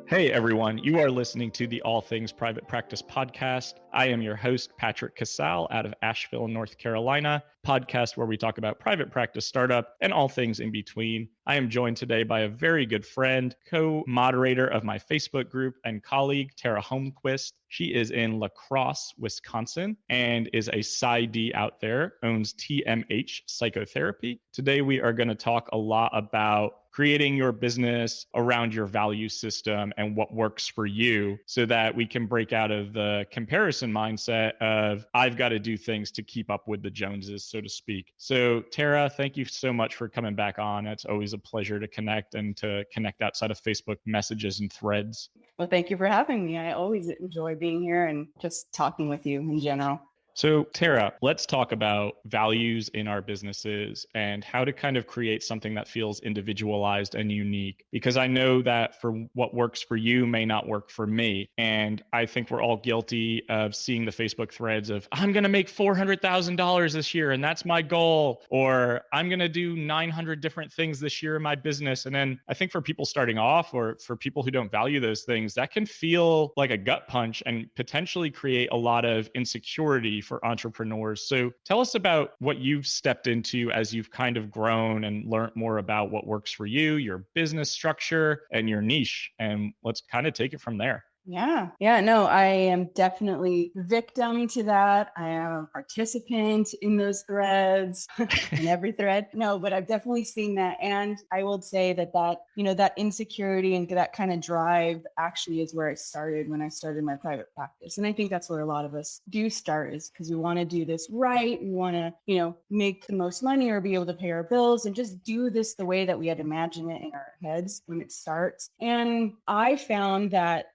Hey everyone, you are listening to the All Things Private Practice podcast. I am your host, Patrick.Casale, out of Asheville, North Carolina, podcast where we talk about private practice startup and all things in between. I am joined today by a very good friend, co-moderator of my Facebook group and colleague, Tara Holmquist. She is in La Crosse, Wisconsin, and is a PsyD out there, owns TMH Psychotherapy. Today, we are going to talk a lot about creating your business around your value system and what works for you so that we can break out of the comparison mindset of I've got to do things to keep up with the Joneses, so to speak. So Tara, thank you so much for coming back on. It's always a pleasure to connect and to connect outside of Facebook messages and threads. Well, thank you for having me. I always enjoy being here and just talking with you in general. So Tara, let's talk about values in our businesses and how to kind of create something that feels individualized and unique. Because I know that for what works for you may not work for me. And I think we're all guilty of seeing the Facebook threads of, I'm going to make $400,000 this year and that's my goal. Or I'm going to do 900 different things this year in my business. And then I think for people starting off or for people who don't value those things, that can feel like a gut punch and potentially create a lot of insecurity for entrepreneurs. So tell us about what you've stepped into as you've kind of grown and learned more about what works for you, your business structure, and your niche. And let's kind of take it from there. No, I am definitely victim to that. I am a participant in those threads, in every thread. No, but I've definitely seen that. And I will say that insecurity and that kind of drive actually is where I started when I started my private practice. And I think that's where a lot of us do start, is because we want to do this right. We want to, make the most money or be able to pay our bills and just do this the way that we had imagined it in our heads when it starts. And I found that,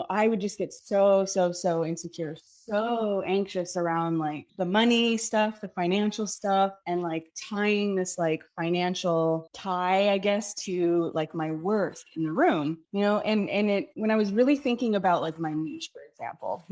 I would just get so insecure, so anxious around like the money stuff, the financial stuff, and like tying this like financial tie, I guess, to like my worth in the room, and it, when I was really thinking about like my niche, for example,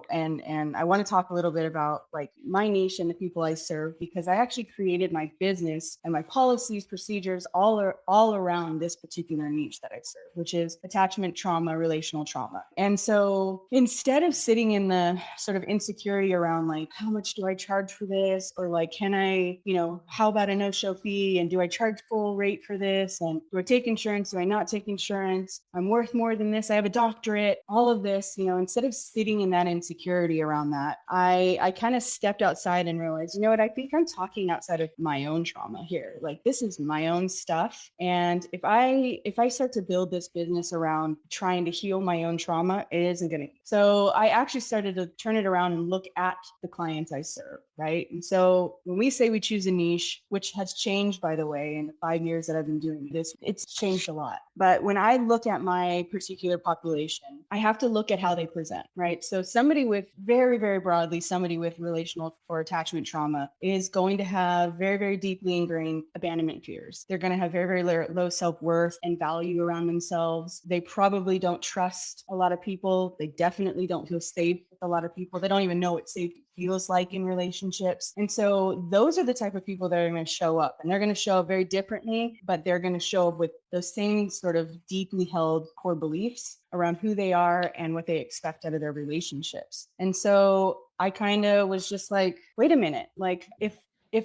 and I want to talk a little bit about like my niche and the people I serve, because I actually created my business and my policies, procedures, all around this particular niche that I serve, which is attachment trauma, relational trauma. And so instead of sitting in the sort of insecurity around like, how much do I charge for this? Or like, can I, how about a no-show fee? And do I charge full rate for this? And do I take insurance? Do I not take insurance? I'm worth more than this. I have a doctorate, all of this, instead of sitting in that insecurity around that, I kind of stepped outside and realized, you know what, I think I'm talking outside of my own trauma here. Like, this is my own stuff. And if I start to build this business around trying to heal my own trauma, it isn't going to. So I actually started to turn it around and look at the clients I serve, right? And so when we say we choose a niche, which has changed, by the way, in the 5 years that I've been doing this, it's changed a lot. But when I look at my particular population, I have to look at how they present, right? So somebody with very, very broadly, somebody with relational or attachment trauma is going to have very, very deeply ingrained abandonment fears. They're going to have very, very low self-worth and value around themselves. They probably don't trust a lot of people. They definitely don't feel safe with a lot of people. They don't even know what safety feels like in relationships. And so those are the type of people that are going to show up, and they're going to show up very differently, but they're going to show up with those same sort of deeply held core beliefs around who they are and what they expect out of their relationships. And so I kind of was just like, wait a minute, like if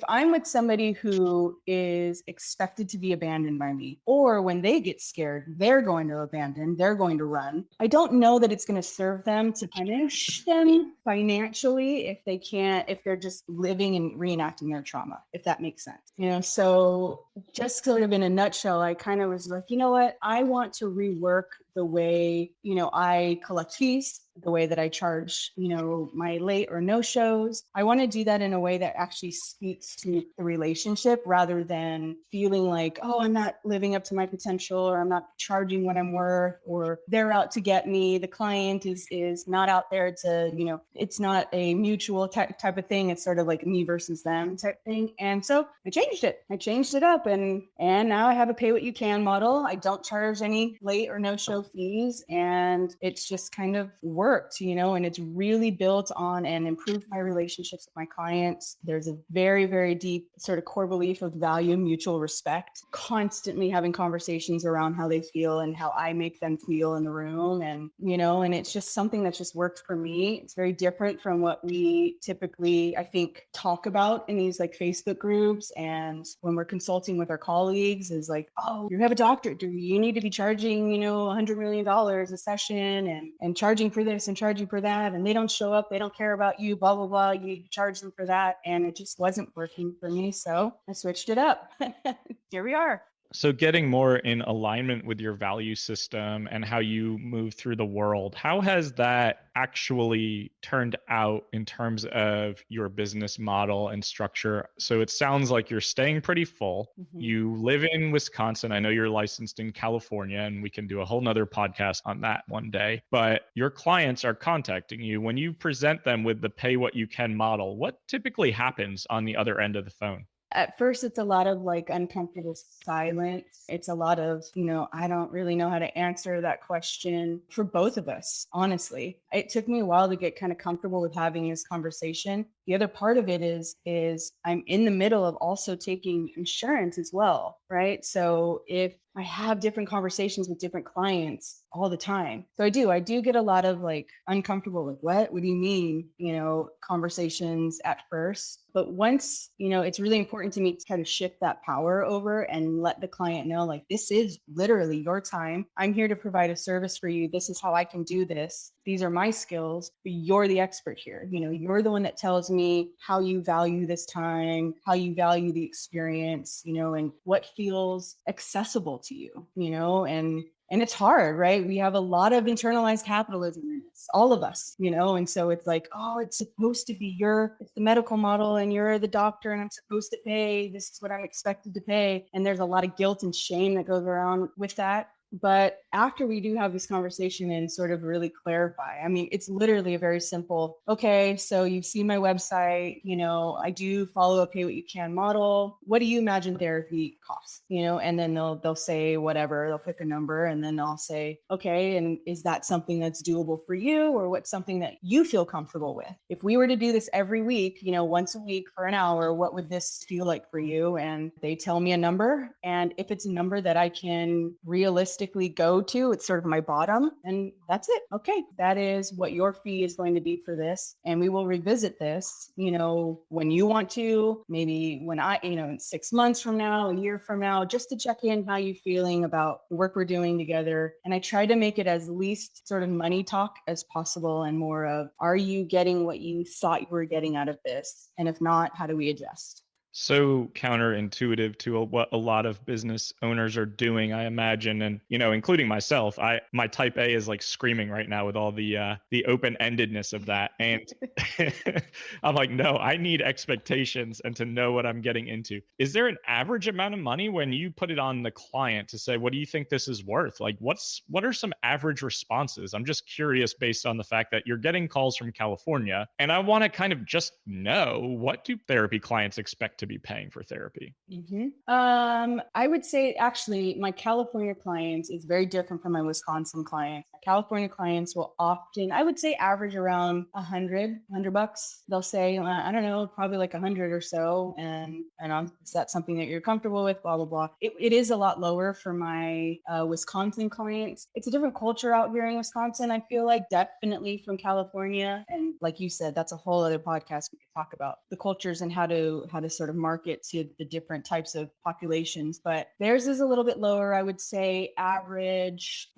I'm with somebody who is expected to be abandoned by me, or when they get scared, they're going to abandon, they're going to run, I don't know that it's going to serve them to punish them financially if they're just living and reenacting their trauma, if that makes sense. So just sort of in a nutshell, I kind of was like, you know what, I want to rework the way, I collect fees, the way that I charge, my late or no shows. I want to do that in a way that actually speaks to the relationship rather than feeling like, oh, I'm not living up to my potential, or I'm not charging what I'm worth, or they're out to get me. The client is not out there to, it's not a mutual type of thing. It's sort of like me versus them type thing. And so I changed it. I changed it up, and now I have a pay what you can model. I don't charge any late or no show fees, and it's just kind of worked worked, and it's really built on and improved my relationships with my clients. There's a very, very deep sort of core belief of value, mutual respect, constantly having conversations around how they feel and how I make them feel in the room. And it's just something that's just worked for me. It's very different from what we typically, I think, talk about in these like Facebook groups. And when we're consulting with our colleagues is like, oh, you have a doctorate. Do you need to be charging, $100 million a session and charging for this and charging for that? And they don't show up. They don't care about you, blah, blah, blah. You charge them for that. And it just wasn't working for me. So I switched it up. Here we are. So getting more in alignment with your value system and how you move through the world, how has that actually turned out in terms of your business model and structure? So it sounds like you're staying pretty full. Mm-hmm. You live in Wisconsin. I know you're licensed in California, and we can do a whole nother podcast on that one day. But your clients are contacting you. When you present them with the pay what you can model, what typically happens on the other end of the phone? At first, it's a lot of like uncomfortable silence. It's a lot of, I don't really know how to answer that question for both of us, honestly. It took me a while to get kind of comfortable with having this conversation. The other part of it is I'm in the middle of also taking insurance as well, right? So if I have different conversations with different clients all the time. So I do get a lot of like uncomfortable with what do you mean, conversations at first. But once, it's really important to me to kind of shift that power over and let the client know, like, this is literally your time. I'm here to provide a service for you. This is how I can do this. These are my skills, but you're the expert here. You're the one that tells me how you value this time, how you value the experience, and what feels accessible to you, and it's hard, right? We have a lot of internalized capitalism in this, all of us, and so it's like, oh, it's supposed to be it's the medical model and you're the doctor and I'm supposed to pay. This is what I'm expected to pay. And there's a lot of guilt and shame that goes around with that. But after we do have this conversation and sort of really clarify, I mean, it's literally a very simple, okay, so you've seen my website, I do follow a pay what you can model. What do you imagine therapy costs? And then they'll say whatever, they'll pick a number and then I'll say, okay, and is that something that's doable for you or what's something that you feel comfortable with? If we were to do this every week, once a week for an hour, what would this feel like for you? And they tell me a number. And if it's a number that I can realistically go to, it's sort of my bottom, and that's it. Okay, that is what your fee is going to be for this, and we will revisit this when you want to, maybe when in 6 months from now, a year from now, just to check in how you feeling about the work we're doing together. And I try to make it as least sort of money talk as possible and more of, are you getting what you thought you were getting out of this, and if not, how do we adjust? So counterintuitive to what a lot of business owners are doing, I imagine, and including myself. My type A is like screaming right now with all the open-endedness of that, and I'm like, no, I need expectations and to know what I'm getting into. Is there an average amount of money when you put it on the client to say, what do you think this is worth? Like, what are some average responses? I'm just curious based on the fact that you're getting calls from California, and I want to kind of just know, what do therapy clients expect to be paying for therapy? Mm-hmm. I would say actually my California clients is very different from my Wisconsin clients. California clients will often, I would say, average around $100 bucks. They'll say, I don't know, probably like 100 or so. And is that something that you're comfortable with? Blah, blah, blah. It is a lot lower for my Wisconsin clients. It's a different culture out here in Wisconsin. I feel like definitely from California. And like you said, that's a whole other podcast we could talk about the cultures and how to sort of market to the different types of populations. But theirs is a little bit lower. I would say average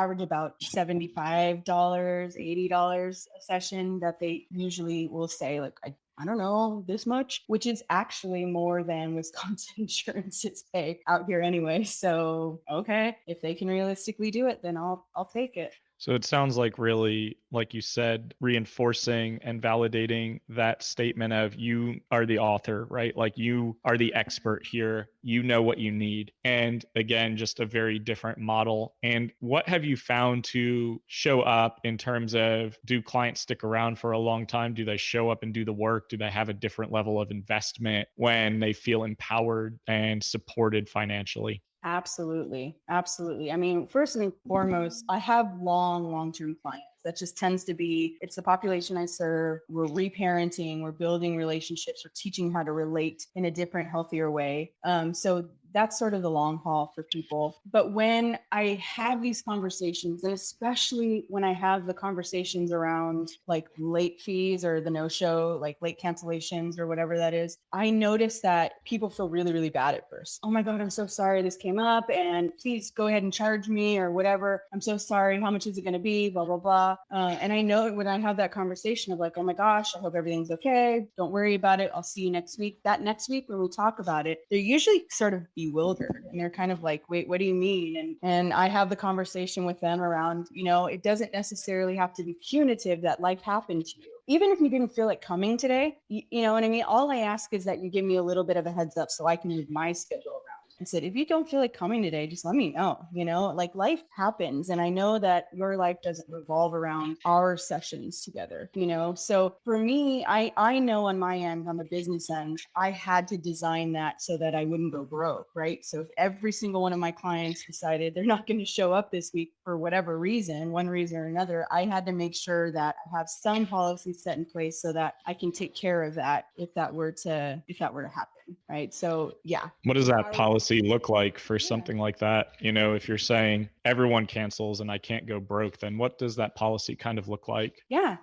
about $75, $80 a session that they usually will say, like, I don't know, this much, which is actually more than Wisconsin insurances pay out here anyway. So, okay, if they can realistically do it, then I'll take it. So it sounds like, really, like you said, reinforcing and validating that statement of, you are the author, right? Like, you are the expert here. You know what you need. And again, just a very different model. And what have you found to show up in terms of, do clients stick around for a long time? Do they show up and do the work? Do they have a different level of investment when they feel empowered and supported financially? Absolutely. Absolutely. I mean, first and foremost, I have long-term clients. That just tends to be, it's the population I serve. We're reparenting, we're building relationships, we're teaching how to relate in a different, healthier way. So that's sort of the long haul for people. But when I have these conversations, and especially when I have the conversations around like late fees or the no-show, like late cancellations or whatever that is, I notice that people feel really, really bad at first. Oh my God, I'm so sorry this came up, and please go ahead and charge me or whatever. I'm so sorry. How much is it going to be? Blah, blah, blah. And I know when I have that conversation of like, oh my gosh, I hope everything's okay. Don't worry about it. I'll see you next week. That next week when we talk about it, they're usually sort of bewildered and they're kind of like, wait, what do you mean? And I have the conversation with them around, it doesn't necessarily have to be punitive that life happened to you. Even if you didn't feel like coming today, you know what I mean? All I ask is that you give me a little bit of a heads up so I can move my schedule around. I said, if you don't feel like coming today, just let me know, like life happens. And I know that your life doesn't revolve around our sessions together, So for me, I know on my end, on the business end, I had to design that so that I wouldn't go broke, right? So if every single one of my clients decided they're not going to show up this week for whatever reason, one reason or another, I had to make sure that I have some policy set in place so that I can take care of that if that were to happen, right? So yeah. What does that policy look like for Yeah. something like that? If you're saying everyone cancels and I can't go broke, then what does that policy kind of look like? Yeah.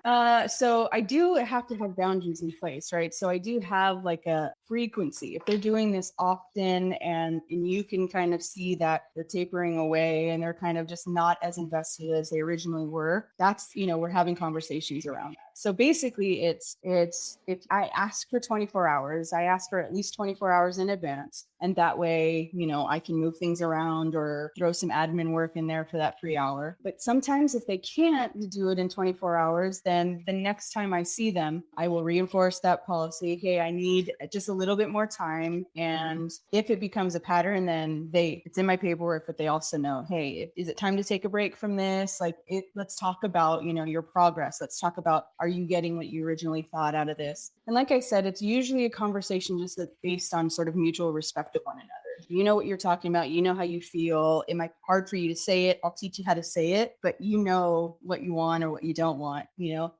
So I do have to have boundaries in place, right? So I do have like a frequency. If they're doing this often and you can kind of see that they're tapering away and they're kind of just not as invested as they originally were, that's, we're having conversations around that. So basically it's if I ask for 24 hours, I ask for at least 24 hours in advance. And that way, I can move things around or throw some admin work in there for that free hour. But sometimes if they can't do it in 24 hours, then the next time I see them, I will reinforce that policy. Okay, I need just a little bit more time. And if it becomes a pattern, then it's in my paperwork, but they also know, hey, is it time to take a break from this? Let's talk about, your progress. Let's talk about, are you getting what you originally thought out of this? And like I said, it's usually a conversation just that's based on sort of mutual respect of one another. You know what you're talking about. You know how you feel. It might be hard for you to say it. I'll teach you how to say it, but you know what you want or what you don't want,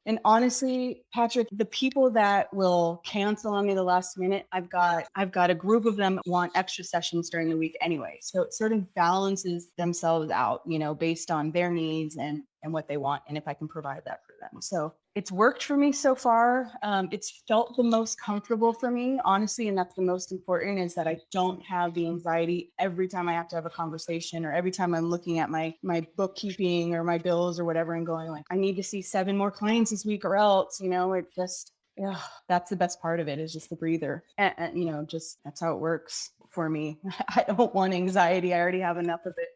And honestly, Patrick, the people that will cancel on me the last minute, I've got a group of them want extra sessions during the week anyway. So it sort of balances themselves out, based on their needs and what they want, and if I can provide that for them. So it's worked for me so far. It's felt the most comfortable for me, honestly, and that's the most important, is that I don't have the anxiety every time I have to have a conversation or every time I'm looking at my bookkeeping or my bills or whatever and going like, I need to see 7 more clients this week or else, it just, yeah, that's the best part of it, is just the breather. And just that's how it works for me. I don't want anxiety. I already have enough of it.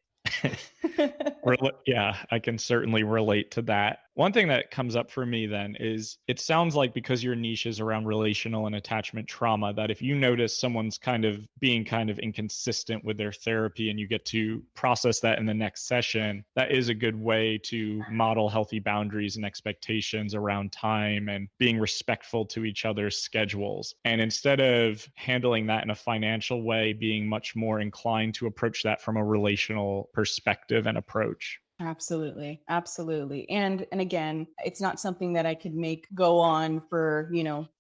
Yeah, I can certainly relate to that. One thing that comes up for me then is, it sounds like because your niche is around relational and attachment trauma, that if you notice someone's kind of being kind of inconsistent with their therapy and you get to process that in the next session, that is a good way to model healthy boundaries and expectations around time and being respectful to each other's schedules. And instead of handling that in a financial way, being much more inclined to approach that from a relational perspective and approach. Absolutely. Absolutely. And again, it's not something that I could make go on for,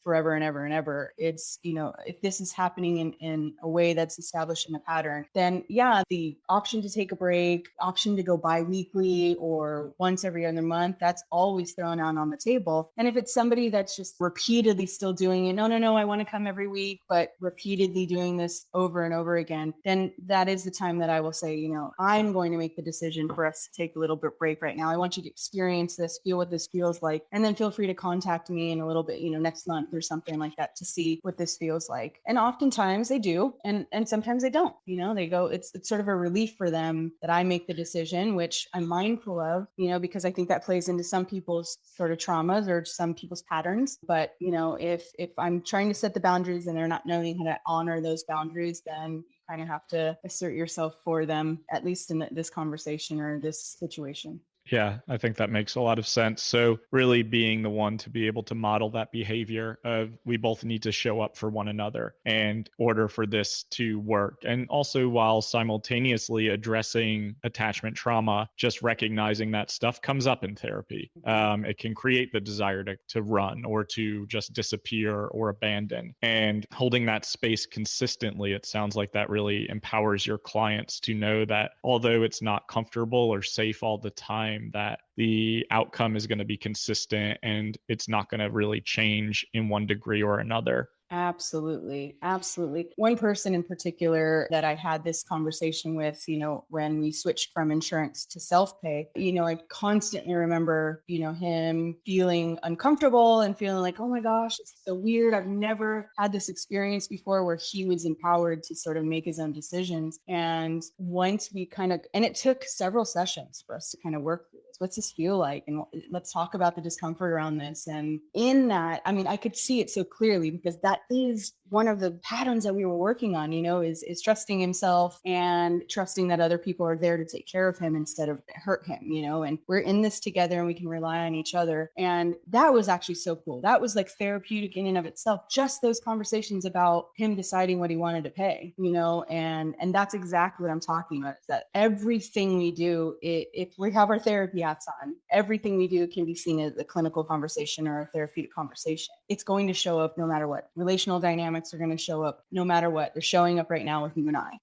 forever and ever and ever. It's, if this is happening in a way that's establishing a pattern, then yeah, the option to take a break, option to go bi-weekly or once every other month, that's always thrown out on the table. And if it's somebody that's just repeatedly still doing it, no, I want to come every week, but repeatedly doing this over and over again, then that is the time that I will say, I'm going to make the decision for us to take a little bit break right now. I want you to experience this, feel what this feels like, and then feel free to contact me in a little bit, next month or something like that to see what this feels like. And oftentimes they do, and sometimes they don't. They go, it's sort of a relief for them that I make the decision, which I'm mindful of, because I think that plays into some people's sort of traumas or some people's patterns. But if I'm trying to set the boundaries and they're not knowing how to honor those boundaries, then kind of have to assert yourself for them, at least in this conversation or this situation. Yeah, I think that makes a lot of sense. So, really being the one to be able to model that behavior of we both need to show up for one another and order for this to work. And also, while simultaneously addressing attachment trauma, just recognizing that stuff comes up in therapy. It can create the desire to run or to just disappear or abandon. And holding that space consistently, it sounds like that really empowers your clients to know that although it's not comfortable or safe all the time, that the outcome is going to be consistent and it's not going to really change in one degree or another. Absolutely. Absolutely. One person in particular that I had this conversation with, when we switched from insurance to self-pay, I constantly remember, him feeling uncomfortable and feeling like, oh my gosh, it's so weird. I've never had this experience before where he was empowered to sort of make his own decisions. And once we and it took several sessions for us to kind of work through this. What's this feel like? And let's talk about the discomfort around this. And in that, I could see it so clearly because that is one of the patterns that we were working on, is trusting himself and trusting that other people are there to take care of him instead of hurt him, and we're in this together and we can rely on each other. And that was actually so cool. That was like therapeutic in and of itself. Just those conversations about him deciding what he wanted to pay, and that's exactly what I'm talking about, is that everything we do, if we have our therapy hats on, everything we do can be seen as a clinical conversation or a therapeutic conversation. It's going to show up no matter what. Relational dynamics are going to show up no matter what. They're showing up right now with you and I,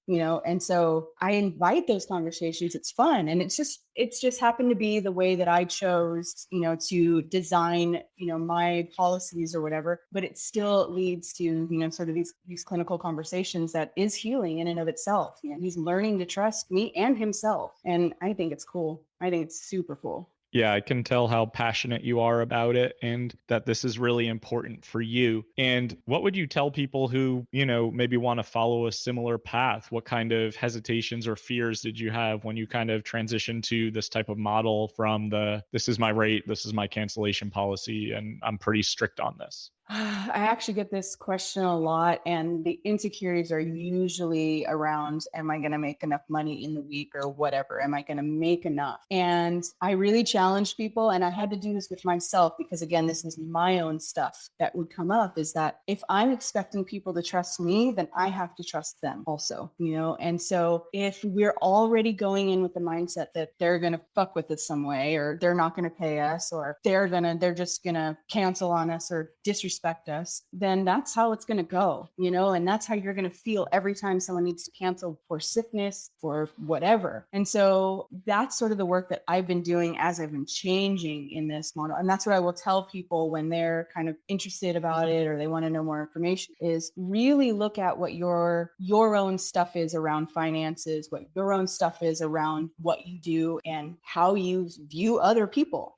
and so I invite those conversations. It's fun. And it's just happened to be the way that I chose, to design, my policies or whatever, but it still leads to, sort of these clinical conversations that is healing in and of itself. He's learning to trust me and himself. And I think it's cool. I think it's super cool. Yeah, I can tell how passionate you are about it and that this is really important for you. And what would you tell people who, maybe want to follow a similar path? What kind of hesitations or fears did you have when you kind of transitioned to this type of model from this is my rate, this is my cancellation policy, and I'm pretty strict on this? I actually get this question a lot, and the insecurities are usually around, am I going to make enough money in the week or whatever? Am I going to make enough? And I really challenge people, and I had to do this with myself because, again, this is my own stuff that would come up, is that if I'm expecting people to trust me, then I have to trust them also, And so if we're already going in with the mindset that they're going to fuck with us some way, or they're not going to pay us, or they're just going to cancel on us or disrespect us, then that's how it's going to go, and that's how you're going to feel every time someone needs to cancel for sickness, for whatever. And so that's sort of the work that I've been doing as I've been changing in this model. And that's what I will tell people when they're kind of interested about it or they want to know more information, is really look at what your own stuff is around finances, what your own stuff is around what you do and how you view other people.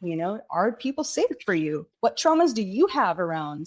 Are people safe for you? What traumas do you have around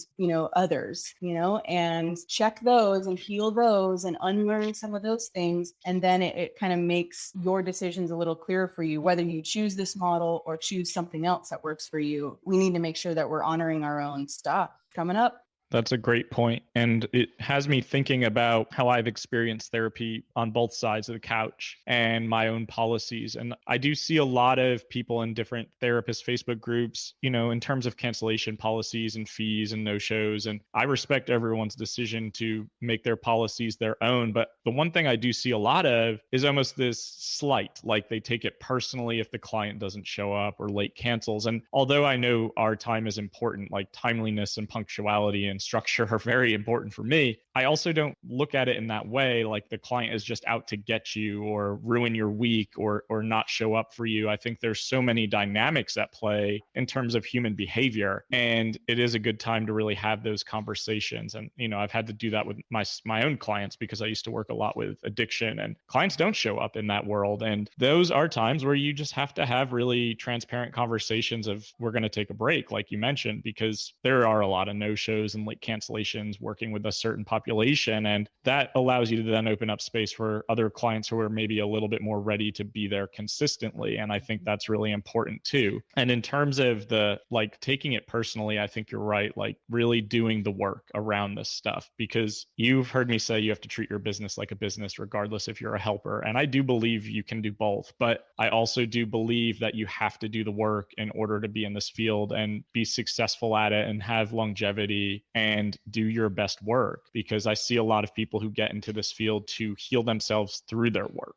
others, and check those and heal those and unlearn some of those things. And then it kind of makes your decisions a little clearer for you, whether you choose this model or choose something else that works for you. We need to make sure that we're honoring our own stuff. Coming up. That's a great point. And it has me thinking about how I've experienced therapy on both sides of the couch and my own policies. And I do see a lot of people in different therapist Facebook groups, in terms of cancellation policies and fees and no-shows. And I respect everyone's decision to make their policies their own. But the one thing I do see a lot of is almost this slight, like they take it personally if the client doesn't show up or late cancels. And although I know our time is important, like timeliness and punctuality and structure are very important for me, I also don't look at it in that way, like the client is just out to get you or ruin your week or not show up for you. I think there's so many dynamics at play in terms of human behavior, and it is a good time to really have those conversations. And I've had to do that with my own clients because I used to work a lot with addiction, and clients don't show up in that world. And those are times where you just have to have really transparent conversations of, we're going to take a break, like you mentioned, because there are a lot of no-shows and late like cancellations, working with a certain population. And that allows you to then open up space for other clients who are maybe a little bit more ready to be there consistently. And I think that's really important too. And in terms of the like taking it personally, I think you're right, like really doing the work around this stuff, because you've heard me say you have to treat your business like a business, regardless if you're a helper. And I do believe you can do both, but I also do believe that you have to do the work in order to be in this field and be successful at it and have longevity and do your best work. Because I see a lot of people who get into this field to heal themselves through their work.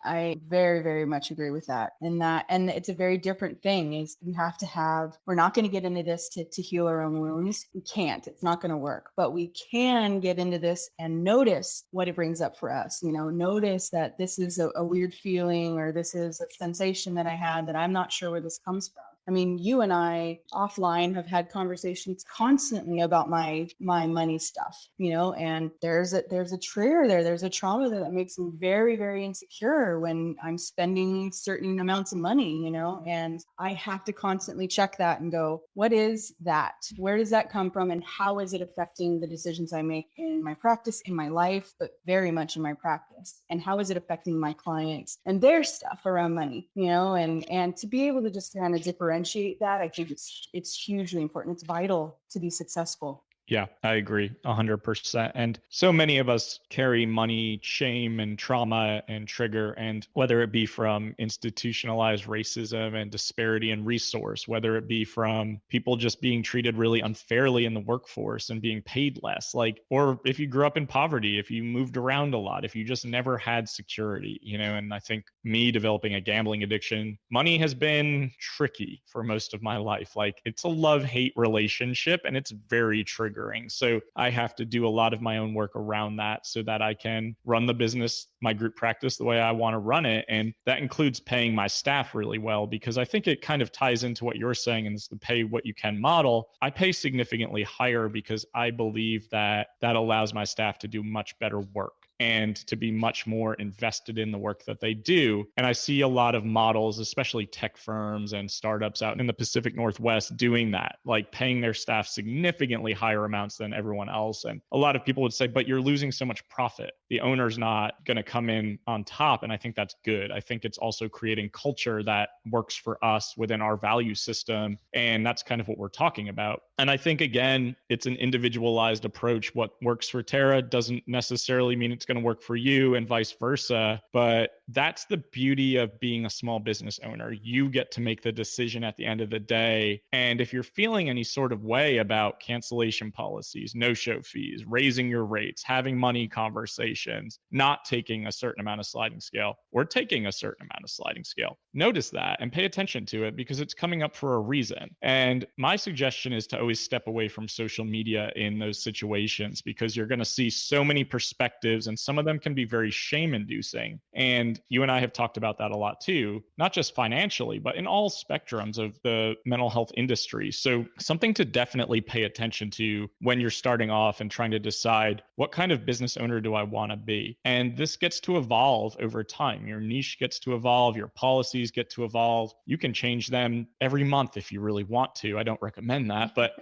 I very, very much agree with that. And it's a very different thing is you have to have, we're not going to get into this to heal our own wounds. We can't, it's not going to work, but we can get into this and notice what it brings up for us. Notice that this is a weird feeling, or this is a sensation that I had that I'm not sure where this comes from. I mean, you and I offline have had conversations constantly about my money stuff, and there's a trigger there. There's a trauma there that makes me very, very insecure when I'm spending certain amounts of money, and I have to constantly check that and go, what is that? Where does that come from? And how is it affecting the decisions I make in my practice, in my life, but very much in my practice? And how is it affecting my clients and their stuff around money, and to be able to just kind of differentiate that, I think it's hugely important. It's vital to be successful. Yeah, I agree 100%. And so many of us carry money, shame, and trauma and trigger. And whether it be from institutionalized racism and disparity in resource, whether it be from people just being treated really unfairly in the workforce and being paid less, or if you grew up in poverty, if you moved around a lot, if you just never had security, and I think me developing a gambling addiction, money has been tricky for most of my life. It's a love-hate relationship, and it's very triggering. So I have to do a lot of my own work around that so that I can run the business, my group practice, the way I want to run it. And that includes paying my staff really well, because I think it kind of ties into what you're saying, and it's the pay what you can model. I pay significantly higher because I believe that allows my staff to do much better work and to be much more invested in the work that they do. And I see a lot of models, especially tech firms and startups out in the Pacific Northwest, doing that, like paying their staff significantly higher amounts than everyone else. And a lot of people would say, but you're losing so much profit. The owner's not going to come in on top. And I think that's good. I think it's also creating culture that works for us within our value system. And that's kind of what we're talking about. And I think, again, it's an individualized approach. What works for Tara doesn't necessarily mean it's going to work for you, and vice versa. But that's the beauty of being a small business owner. You get to make the decision at the end of the day. And if you're feeling any sort of way about cancellation policies, no-show fees, raising your rates, having money conversations, not taking a certain amount of sliding scale, or taking a certain amount of sliding scale, notice that and pay attention to it, because it's coming up for a reason. And my suggestion is to always step away from social media in those situations, because you're going to see so many perspectives, and some of them can be very shame-inducing. And you and I have talked about that a lot too, not just financially, but in all spectrums of the mental health industry. So something to definitely pay attention to when you're starting off and trying to decide, what kind of business owner do I want to be? And this gets to evolve over time. Your niche gets to evolve, your policies get to evolve. You can change them every month if you really want to. I don't recommend that, but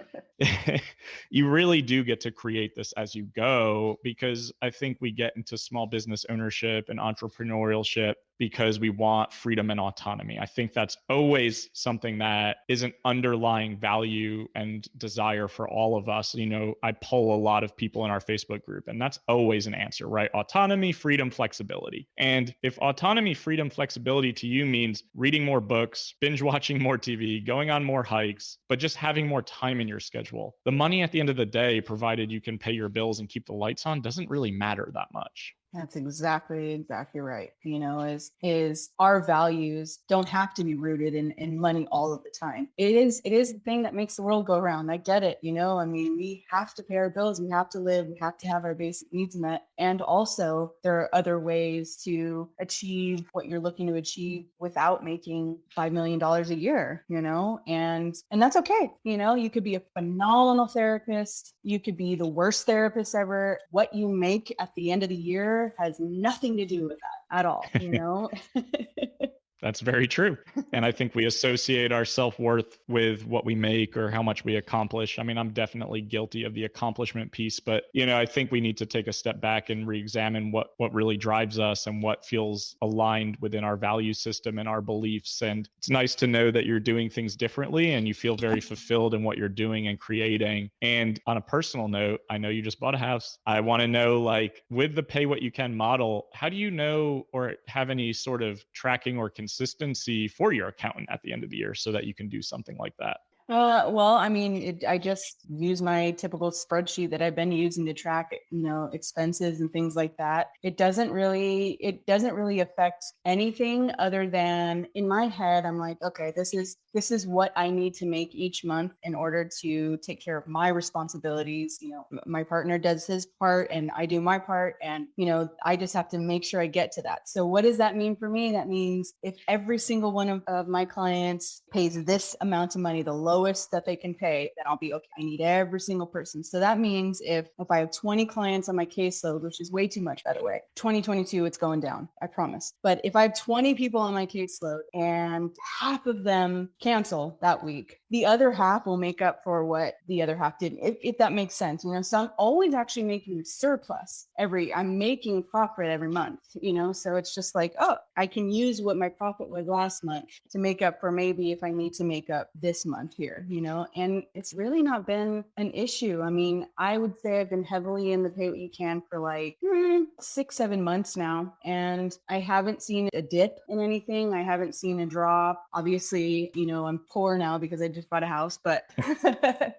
you really do get to create this as you go, because I think we get into small business ownership and entrepreneurship because we want freedom and autonomy. I think that's always something that is an underlying value and desire for all of us. I poll a lot of people in our Facebook group, and that's always an answer, right? Autonomy, freedom, flexibility. And if autonomy, freedom, flexibility to you means reading more books, binge watching more TV, going on more hikes, but just having more time in your schedule, the money at the end of the day, provided you can pay your bills and keep the lights on, doesn't really matter that much. That's exactly right. Is our values don't have to be rooted in money all of the time. It is the thing that makes the world go round. I get it. We have to pay our bills, we have to live, we have to have our basic needs met. And also there are other ways to achieve what you're looking to achieve without making $5 million a year, and that's okay. You could be a phenomenal therapist. You could be the worst therapist ever. What you make at the end of the year has nothing to do with that at all, That's very true. And I think we associate our self-worth with what we make or how much we accomplish. I mean, I'm definitely guilty of the accomplishment piece, but I think we need to take a step back and re-examine what really drives us and what feels aligned within our value system and our beliefs. And it's nice to know that you're doing things differently and you feel very fulfilled in what you're doing and creating. And on a personal note, I know you just bought a house. I want to know, like, with the pay what you can model, how do you know or have any sort of tracking or consistency for your accountant at the end of the year so that you can do something like that? Well, I mean, I just use my typical spreadsheet that I've been using to track, expenses and things like that. It doesn't really affect anything other than in my head, I'm like, okay, this is what I need to make each month in order to take care of my responsibilities. My partner does his part and I do my part. And, I just have to make sure I get to that. So what does that mean for me? That means if every single one of my clients pays this amount of money, the lowest that they can pay, then I'll be okay. I need every single person. So that means if I have 20 clients on my caseload, which is way too much, by the way, 2022, it's going down, I promise. But if I have 20 people on my caseload and half of them cancel that week, the other half will make up for what the other half didn't, if that makes sense. So I'm always actually making a surplus I'm making profit every month, so it's just like, oh, I can use what my profit was last month to make up for maybe if I need to make up this month here, and it's really not been an issue. I mean, I would say I've been heavily in the pay what you can for like 6-7 months now, and I haven't seen a dip in anything. I haven't seen a drop. Obviously, I'm poor now because I just bought a house, but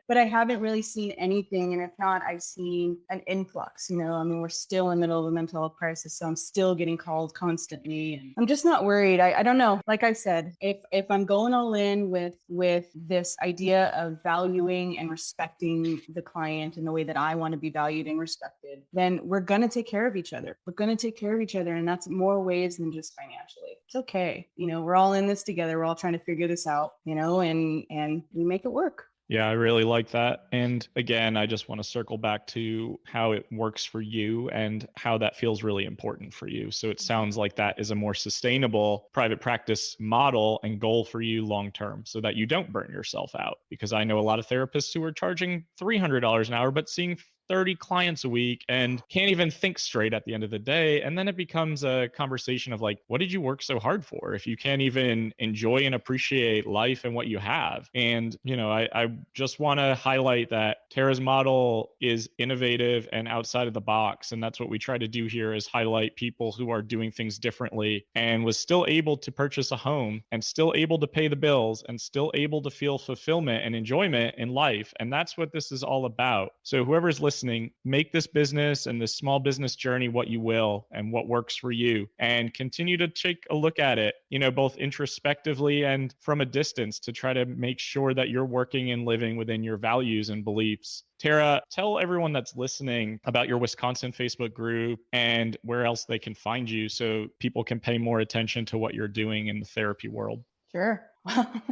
but I haven't really seen anything. And if not, I've seen an influx. I mean, we're still in the middle of a mental health crisis, so I'm still getting called constantly, and I'm just not worried. I don't know. Like I said, if I'm going all in with this idea of valuing and respecting the client in the way that I want to be valued and respected, then we're going to take care of each other. We're going to take care of each other. And that's more ways than just financially. It's okay. We're all in this together. We're all trying to figure this out, and we make it work. Yeah, I really like that. And again, I just want to circle back to how it works for you and how that feels really important for you. So it sounds like that is a more sustainable private practice model and goal for you long term so that you don't burn yourself out. Because I know a lot of therapists who are charging $300 an hour, but seeing 30 clients a week and can't even think straight at the end of the day. And then it becomes a conversation of like, what did you work so hard for if you can't even enjoy and appreciate life and what you have? And, I just want to highlight that Tara's model is innovative and outside of the box. And that's what we try to do here is highlight people who are doing things differently and was still able to purchase a home and still able to pay the bills and still able to feel fulfillment and enjoyment in life. And that's what this is all about. So whoever's listening, make this business and this small business journey what you will and what works for you, and continue to take a look at it, both introspectively and from a distance to try to make sure that you're working and living within your values and beliefs. Tara, tell everyone that's listening about your Wisconsin Facebook group and where else they can find you so people can pay more attention to what you're doing in the therapy world. Sure.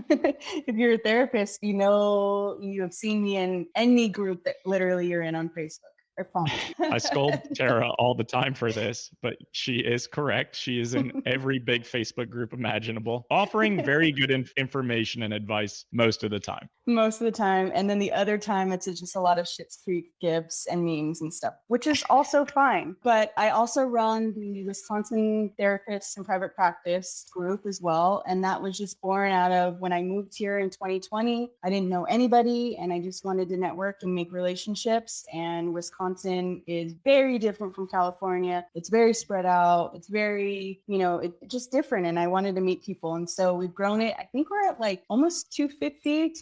If you're a therapist, you have seen me in any group that literally you're in on Facebook. I scold Tara all the time for this, but she is correct. She is in every big Facebook group imaginable, offering very good information and advice most of the time. Most of the time. And then the other time, it's just a lot of Schitt's Creek gifs and memes and stuff, which is also fine. But I also run the Wisconsin Therapists and Private Practice group as well. And that was just born out of when I moved here in 2020. I didn't know anybody and I just wanted to network and make relationships. And Wisconsin is very different from California. It's very spread out. It's very, it's just different. And I wanted to meet people. And so we've grown it. I think we're at like almost 250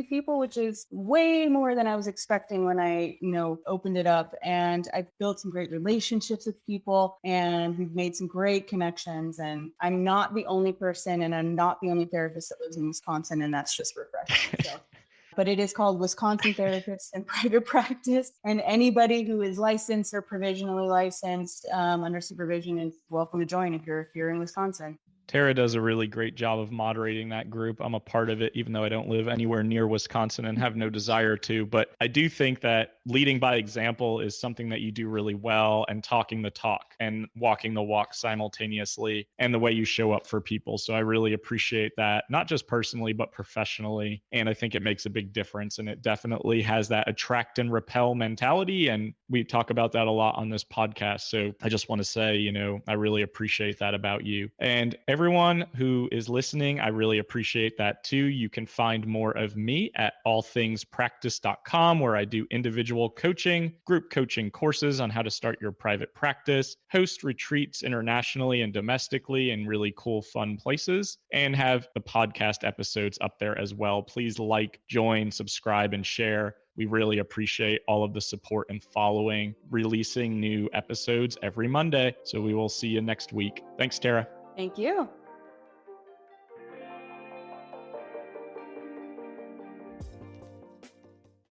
people, which is way more than I was expecting when I, opened it up. And I've built some great relationships with people and we've made some great connections. And I'm not the only person and I'm not the only therapist that lives in Wisconsin. And that's just refreshing. So. But it is called Wisconsin Therapists and Private Practice. And anybody who is licensed or provisionally licensed under supervision is welcome to join if you're in Wisconsin. Tara does a really great job of moderating that group. I'm a part of it, even though I don't live anywhere near Wisconsin and have no desire to. But I do think that leading by example is something that you do really well, and talking the talk and walking the walk simultaneously, and the way you show up for people. So I really appreciate that, not just personally, but professionally. And I think it makes a big difference. And it definitely has that attract and repel mentality. And we talk about that a lot on this podcast. So I just want to say, I really appreciate that about you. And everyone who is listening, I really appreciate that too. You can find more of me at allthingspractice.com, where I do individual coaching, group coaching courses on how to start your private practice, host retreats internationally and domestically in really cool, fun places, and have the podcast episodes up there as well. Please like, join, subscribe, and share. We really appreciate all of the support and following, releasing new episodes every Monday. So we will see you next week. Thanks, Tara. Thank you.